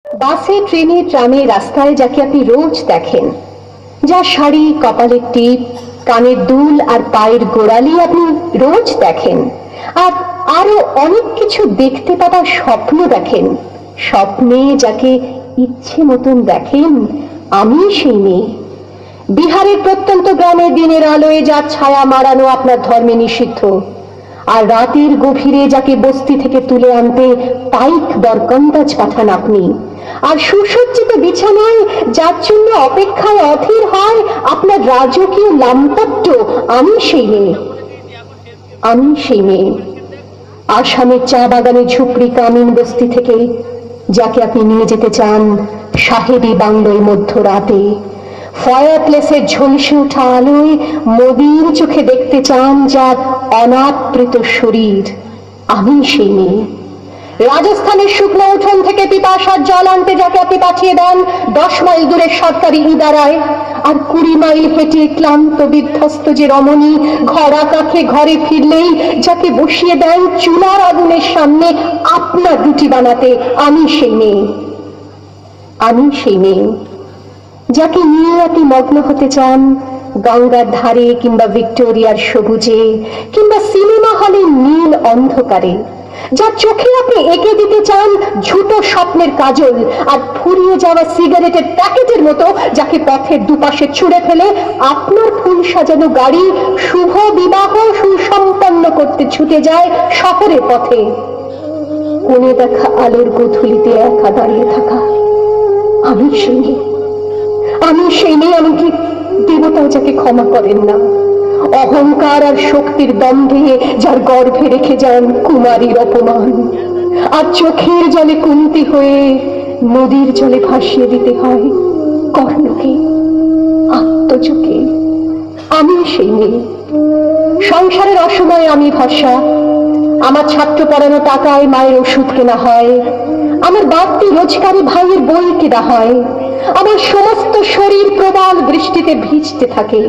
বাসে, ট্রেনে, ট্রামে, রাস্তায় যাকে আপনি রোজ দেখেন, যার শাড়ি, কপালের টিপ, কানের দুল আর পায়ের গোড়ালি আপনি রোজ দেখেন, আর আরো অনেক কিছু দেখতে পাওয়ার স্বপ্ন দেখেন, স্বপ্নে যাকে ইচ্ছে মতন দেখেন, আমি সেই মেয়ে। বিহারের প্রত্যন্ত গ্রামে দিনের আলোয় যার ছায়া মারানো আপনার ধর্মে নিষিদ্ধ, আর রাতের গভীরে যাকে বস্তি থেকে তুলে আনতে পাইক দরকন্দাজ পাঠান আপনি, আর সুসজ্জিত বিছানায় যার জন্য অপেক্ষায় অধীর হয় আপনার রাজকীয় লাম্পট্য, আমি সেই মেয়ে। আমি সেই মেয়ে। আসামের চা বাগানের ঝুপড়ি কামিন বস্তি থেকে যাকে আপনি নিয়ে যেতে চান সাহেবী বাংলোয় মধ্যরাতে, ফায়ার প্লেসের ঝলসে ওঠা আলোয় মোদির চোখে দেখতে চান যার অনাবৃত শরীর, আমি সেই মেয়ে। রাজস্থানের শুকনো উঠোন থেকে পিপাসার জল আনতে যাকে আপনি পাঠিয়ে দেন 10 মাইল দূরের সরকারি ইদারায়, আর 20 মাইল হেঁটে ক্লান্ত বিধ্বস্ত যে রমণী ঘরা কাঁখে ঘরে ফিরলেই যাকে বসিয়ে দেন চুলার আগুনের সামনে আপনার রুটি বানাতে, আমি সেই মেয়ে। আমি সেই মেয়ে যাকে নিয়ে আপনি মগ্ন হতে চান গঙ্গার ধারে, কিংবা ভিক্টোরিয়ার সবুজে, কিংবা সিনেমা হলের নীল অন্ধকারে, যার চোখে আপনি এঁকে দিতে চান ঝুটো স্বপ্নের কাজল, আর ফুরিয়ে যাওয়া সিগারেটের প্যাকেটের মতো যাকে পথের দুপাশে ছুঁড়ে ফেলে আপনার ফুল সাজানো গাড়ি শুভ বিবাহ সুসম্পন্ন করতে ছুটে যায় শহরের পথে। কোণে দেখা আলোর গোধূলিতে একা দাঁড়িয়ে থাকা, আমি সেই মেয়ে। আমি সেই মেয়ে, এমনকি দেবতাও যাকে ক্ষমা করেন না, অহংকার আর শক্তির দম্ভে যার গর্ভে রেখে যান কুমারীর অপমান, আর চোখের জলে কুন্তি হয়ে নদীর জলে ভাসিয়ে দিতে হয় কর্ণকে, আত্মজকে। আমি সেই মেয়ে। সংসারের অসময়ে আমি ভরসা, আমার ছাত্র পড়ানো টাকায় মায়ের ওষুধ কেনা হয়, আমার বাড়তি রোজগারে ভাইয়ের বই কেনা হয়, আমার সমস্ত শরীর প্রবল বৃষ্টিতে ভিজতে থাকে,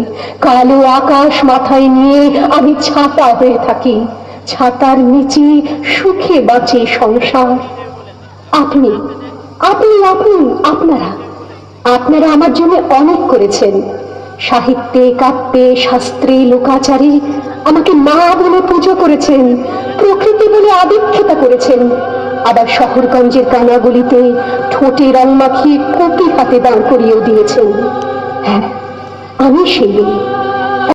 কালো আকাশ মাথায় নিয়ে আমি ছাতা হয়ে থাকি, ছাতার নিচে সুখে বাঁচে সংসার। আপনি আপনি আপনি আপনারা আপনারা আমার জন্য অনেক করেছেন। সাহিত্যে, কাব্যে, শাস্ত্রে, লোকাচারে আমাকে মা বলে পুজো করেছেন, প্রকৃতি বলে আদিক্ষেতা করেছেন, আবার শহরগঞ্জের কানাগুলিতে ঠোঁটে রং মাখিয়ে কপি হাতে দাঁড় করিয়েও দিয়েছেন। হ্যাঁ, আমি সেই।